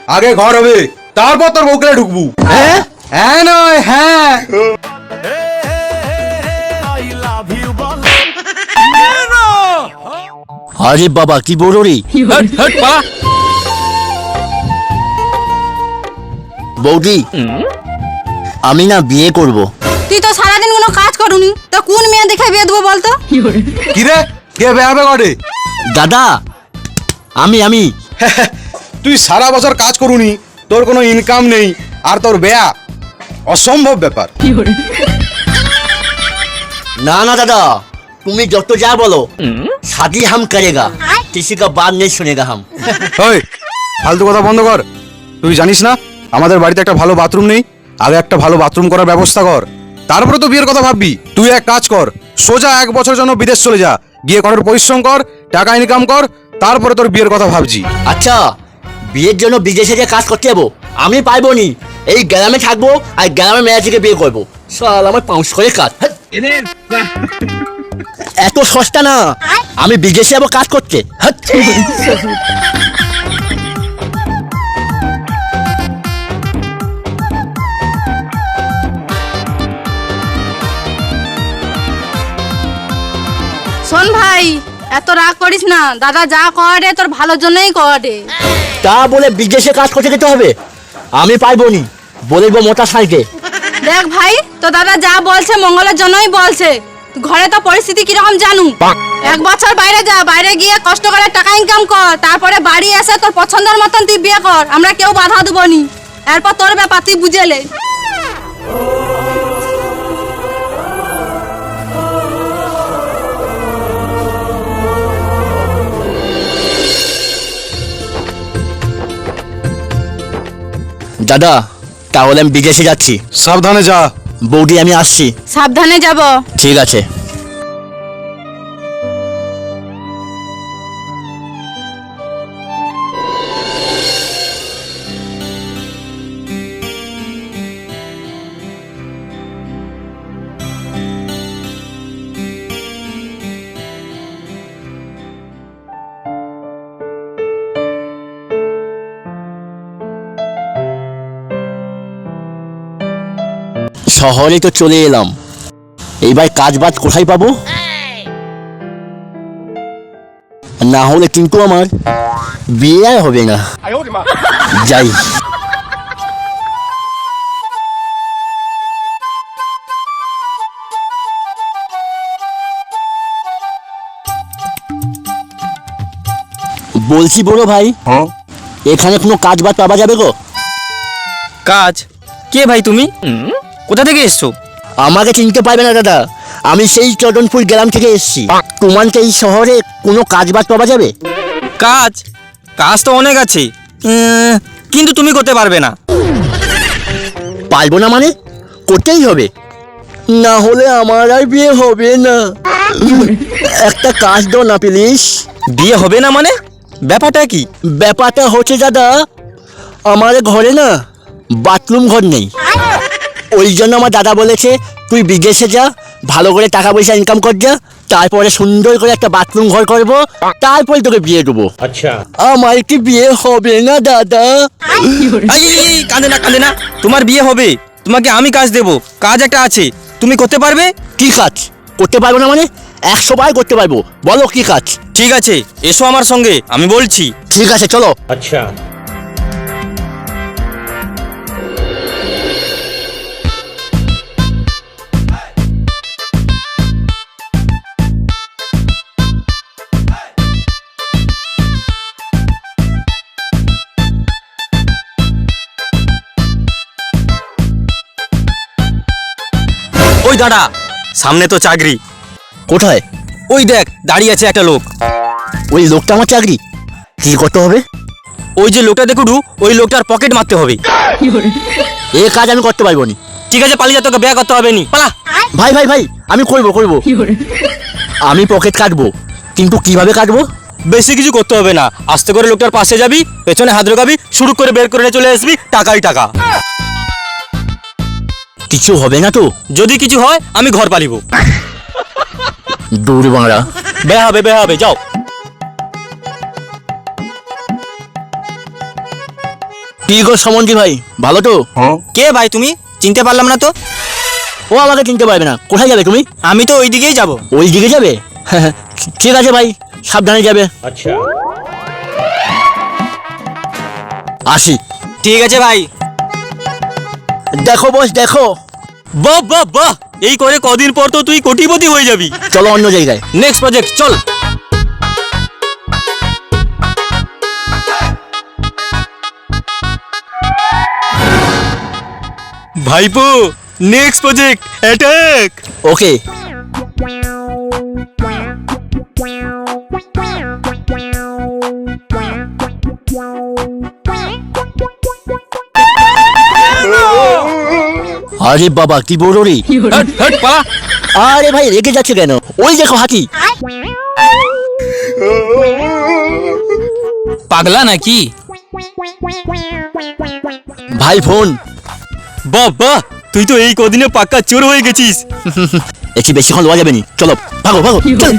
আগে ঘর হবে, তারপর তোর বউকে ঢুকবো। হ্যাঁ হ্যাঁ নয় হ্যাঁ। আরে বাবা কি বলো রে? বৌদি আমি না বিয়ে করব। তুই তো সারাদিন কোনো কাজ করুনি, তো কোন মেয়ে দেখে বিয়ে দেবো বলতো? কি রে, কে বেয়াবে করে? দাদা আমি তুই সারা বছর কাজ করুনি, তোর কোনো ইনকাম নেই, আর তোর বেয়া? অসম্ভব ব্যাপার। না না দাদা, তুমি যত যা বলো শাদি হাম করেগা, কিসি কা বাত নেই শুনেগা হাম। ওই ফালতু কথা বন্ধ কর। তুই জানিস না আমাদের বাড়িতে একটা ভালো বাথরুম নেই? আগে একটা ভালো বাথরুম করার ব্যবস্থা কর, তারপরে তো বিয়ের কথা ভাববি। তুই এক কাজ কর, সোজা 1 বছরের জন্য বিদেশ চলে যা, গিয়ে কঠোর পরিশ্রম কর, টাকা ইনকাম কর, তারপরে তোর বিয়ের কথা ভাবছি। আচ্ছা বিয়ের জন্য বিদেশে যে কাজ করতে যাবো আমি পাইবো নি, এই গ্রামে থাকবো আর গ্রামের মেয়েটিকে বিয়ে করবো। সাল আমার পাউন্স করে কাজ, এত সস্তা না। আমি বিদেশে যাবো কাজ করতে। শোন ভাই, এত রাগ করিস না, দাদা যা করে তোর ভালোর জন্যই করে। তা বলে বিদেশে কাজ করতে যেতে হবে? আমি পাইবো নি, বলবো মোটা সাইকে। দেখ ভাই, তো দাদা যা বলছে মঙ্গলের জন্যই বলছে। ঘরে তো পরিস্থিতি কিরকম জানু। 1 বছর বাইরে যা, বাইরে গিয়ে কষ্ট করে টাকা ইনকাম কর, তারপরে বাড়ি এসে তোর পছন্দের মতন তুই বিয়ে কর, আমরা কেউ বাধা দেবো নি। এরপর তোর ব্যাপার, তুই বুঝেলে। দাদা তাহলে আমি বিদেশে যাচ্ছি। সাবধানে যা। বৌদি আমি আসছি। সাবধানে যাব। ঠিক আছে। শহরে তো চলে এলাম, এইবার কাজ বাজ কোথায় পাবো? না হলে কিন্তু আমার বিয়ে আর হবে না। যাই। বলছি বড় ভাই, এখানে কোনো কাজ বাজ পাওয়া যাবে গো? কাজ? কে ভাই তুমি? কোথা থেকে এসছো? আমাকে চিনতে পারবে না দাদা, আমি সেই চদনপুর গ্রাম থেকে এসেছি। তোমাকে এই শহরে কোনো কাজ বাজ পাওয়া যাবে? কাজ? কাজ তো অনেক আছে, কিন্তু তুমি করতে পারবে না। পারবো না মানে? করতেই হবে, না হলে আমার আর বিয়ে হবে না। একটা কাজ দাও না প্লিজ। বিয়ে হবে না মানে? ব্যাপারটা কি? ব্যাপারটা হচ্ছে দাদা, আমার ঘরে না বাথরুম ঘর নেই। ওই জন্য আমার দাদা বলেছে তুই বিদেশে যা, ভালো করে টাকা পয়সা ইনকাম কর যা, তারপরে সুন্দর করে একটা বাথরুম ঘর করবো, তারপরে তোকে বিয়ে দেবো। আচ্ছা আমার কি বিয়ে হবে না দাদা? কাঁদে না কাঁদে না, তোমার বিয়ে হবে, তোমাকে আমি কাজ দেবো। কাজ একটা আছে, তুমি করতে পারবে? কি কাজ? করতে পারবো না মানে? 100 বার করতে পারবো, বলো কি কাজ? ঠিক আছে, এসো আমার সঙ্গে, আমি বলছি। ঠিক আছে চলো। আচ্ছা ওই দাঁড়া, সামনে তো চাকরি। কোথায়? ওই দেখ দাঁড়িয়ে আছে একটা লোক। ওই লোকটা আমার চাকরি? কি করতে হবে? ওই যে লোকটা দেখুটু, ওই লোকটার পকেট মারতে হবে। এ কাজ আমি করতে পারবো না। ঠিক আছে পালিয়ে যা, তোকে বিয়ে করতে হবে নি, পালা। ভাই ভাই ভাই আমি করবো। আমি পকেট কাটবো, কিন্তু কিভাবে কাটবো? বেশি কিছু করতে হবে না, আস্তে করে লোকটার পাশে যাবি, পেছনে হাত ঢোকাবি, শুরু করে বের করে নিয়ে চলে আসবি, টাকাই টাকা। কিছু হবে না তো? যদি কিছু হয় আমি ঘর পালিব। দূর বাংলা। বে হবে যাও। কি গো সমন্দি ভাই, ভালো তো? কে ভাই তুমি? চিনতে পারলাম না তো। ও আমাকে চিনতে পারবে না। কোথায় যাবে তুমি? আমি তো ওই দিকেই যাব। ওই দিকে যাবে? ঠিক আছে ভাই, সাবধানে যাবে। আসি। ঠিক আছে ভাই। দেখো বস, দেখো। বাহ বাহ বাহ, এই করে কদিন পর তো তুই কোটিপতি হয়ে যাবি। চলো অন্য জায়গায়। নেক্সট প্রজেক্ট চল। ভাইপো, নেক্সট প্রজেক্ট অ্যাটাক। ওকে। আরে বাবা, কি বড় রে! হট হট পালা। আরে ভাই, রেগে যাচ্ছে কেন? ওই দেখো হাতি। পাগলা নাকি? ভাই ফোন। বাহ বাহ, তুই তো এই কদিনে পাক্কা চোর হয়ে গেছিস। একটু বেশিক্ষণ লওয়া যাবে নি, চলো ভাগো ভাগো চল।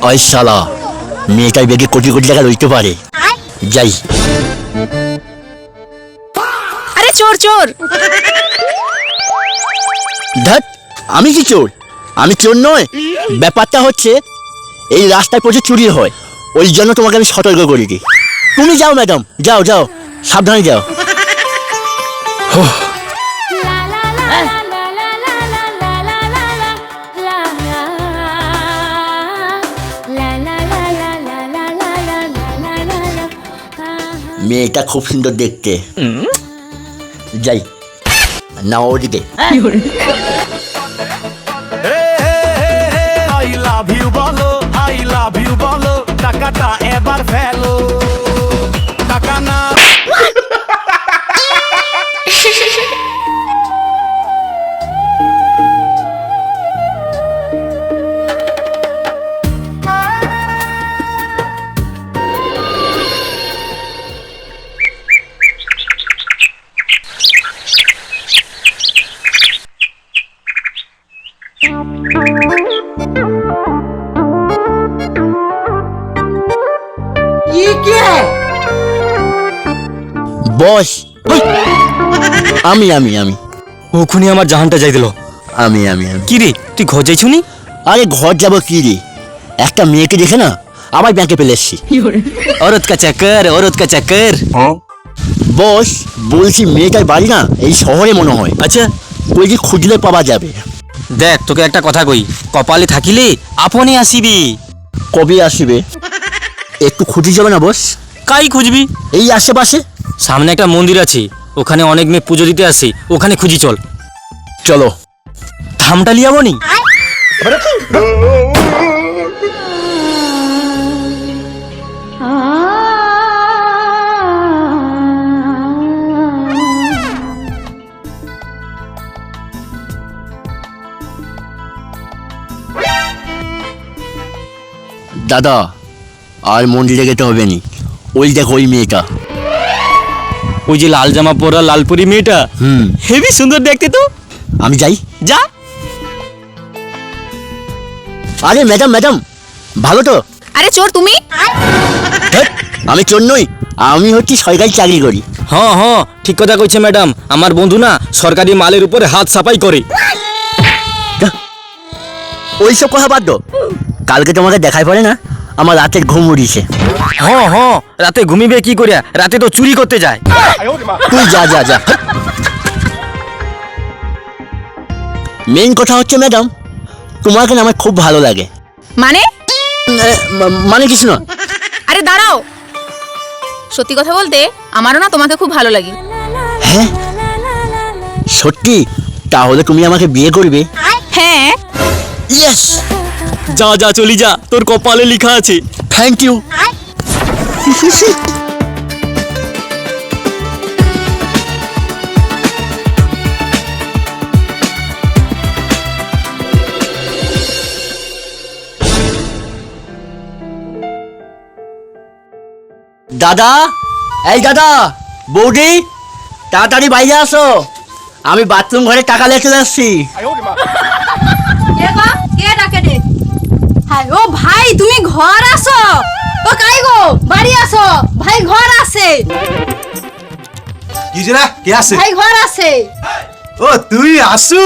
ওই শালা, মেয়েটার বেগে কোটি কোটি টাকা লইতে পারে। যাই। আরে চোর চোর। ধ্যাৎ, আমি কি চোর? আমি চোর নয়। ব্যাপারটা হচ্ছে এই রাস্তায় প্রচুর চুরি হয়, ওই জন্য তোমাকে আমি সতর্ক করে দিই। তুমি যাও ম্যাডাম, যাও যাও, সাবধানে যাও। মেয়েটা খুব সুন্দর দেখতে। যাই না ওদিকে। আই লাভ ইউ বলো, আই লাভ ইউ বলো, টাকাটা এবার ফেলো, টাকা না। বস, ওই, আমি আমি আমি ওখানে আমার জাহানটা যাই দিল। আমি আমি আমি কি রে, তুই ঘর যাইছুনি? আরে ঘর যাবো কি রে, একটা মেয়েকে দেখে না আবার ব্যাংকে পেলে এসছি। औरत का चक्कर, औरत का चक्कर। বস, বলছি মেয়েটার বাড়ি না এই শহরে মনে হয়। আচ্ছা ওই যে খুঁজলে পাওয়া যাবে। দেখ, তোকে একটা কথা কই, কপালে থাকিলে আপনি আসিবি। কবে আসবে? একটু খুঁজে যাবে না বস? কাই খুঁজবি? এই আশেপাশে। সামনে একটা মন্দির আছে, ওখানে অনেক মেয়ে পুজো দিতে আসে, ওখানে খুঁজি চল। চলো। ধামটা লিয়াবো নি? দাদা, আর মন্দিরে যেতে হবে নি। ওই দেখো ওই মেয়েটা। ওই যে লাল জামা পরা লালপুরি মেয়েটা, হেভি সুন্দর দেখতে তো। আমি যাই। যা। আরে ম্যাডাম ম্যাডাম, ভালো তো? আরে চোর তুমি? ধ্যাৎ, আমি চোর নই, আমি হচ্ছি সরকারি চাকরি করি। হ্যাঁ হ্যাঁ, ঠিক কথা কইছে ম্যাডাম। আমার বন্ধু না সরকারি মালের উপরে হাত সাফাই করে। ওইসব কথা বাদ দাও। কালকে তোমাকে দেখাই পড়ে না, আমার রাতের ঘুম উড়িয়েছে। হ্যাঁ হ্যাঁ, রাতে ঘুমিবে কি করিয়া? রাতে তো চুরি করতে যায়। তুই যা যা যা। মেইন কথা হচ্ছে ম্যাডাম, তোমাকে না আমার খুব ভালো লাগে। মানে? মানে কিছু না। আরে দাঁড়াও, সত্যি কথা বলতে আমারও না তোমাকে খুব ভালো লাগে। হ্যাঁ সত্যি? তাহলে তুমি আমাকে বিয়ে করবে? হ্যাঁ। ইয়েস। যা যা, চলি যা, তোর কপালে লেখা আছে। Thank you. দাদা, এই দাদা, বৌদি তাড়াতাড়ি বাইরে আসো, আমি বাথরুম ঘরে টাকা লেখে আসছি। কে গো? কে ডাকে রে? হাই ও ভাই তুমি ঘর আসো। ও কাই গো বাড়ি আসো, ভাই ঘর আসে। কি রে কে আসে? ভাই ঘর আসে। ও তুই আসু?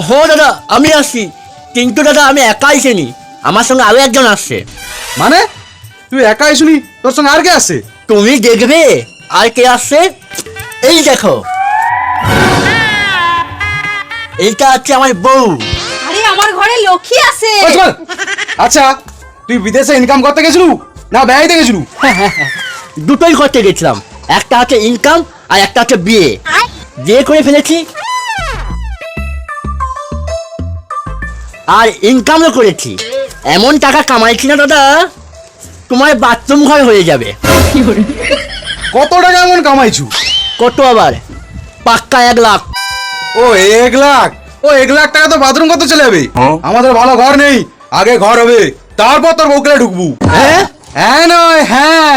হো দাদা আমি আসছি, কিন্তু দাদা আমি একা আইসিনি, আমার সঙ্গে আরো একজন আসছে। মানে তুই একাই শুনি, তোর সঙ্গে আর কে আসে? তুমি দেখবে আর কে আসছে, এই দেখো, এইটা হচ্ছে আমার বউ। আরে আমার ঘরে লক্ষ্মী আসে। ওই চল। আচ্ছা তুই বিদেশে ইনকাম করতে গেছিলু না বেড়াইতে গেছিলু? দুটোই করতে গেছিলাম, একটা হচ্ছে ইনকাম আর একটা হচ্ছে বিয়ে। বিয়ে করে ফেলেছি আর ইনকামও করেছি, এমন টাকা কামাইছি না দাদা, তোমার বাথরুম ঘর হয়ে যাবে। কত টাকা এমন কামাইছু? কত আবার, পাক্কা 1 লাখ। ও 1 লাখ? ও 1 লাখ টাকা তো বাথরুম করতে চলে যাবে। আমাদের ভালো ঘর নেই, আগে ঘর হবে তারপর তোর বউকে ঢুকবু। হ্যাঁ হ্যাঁ নয় হ্যাঁ।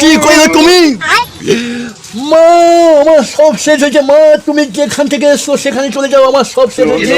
কি করলে তুমি? মা আমার সব শেষ হয়েছে, মা তুমি যেখান থেকে এসছো সেখানে চলে যাও, আমার সব শেষ হয়েছে।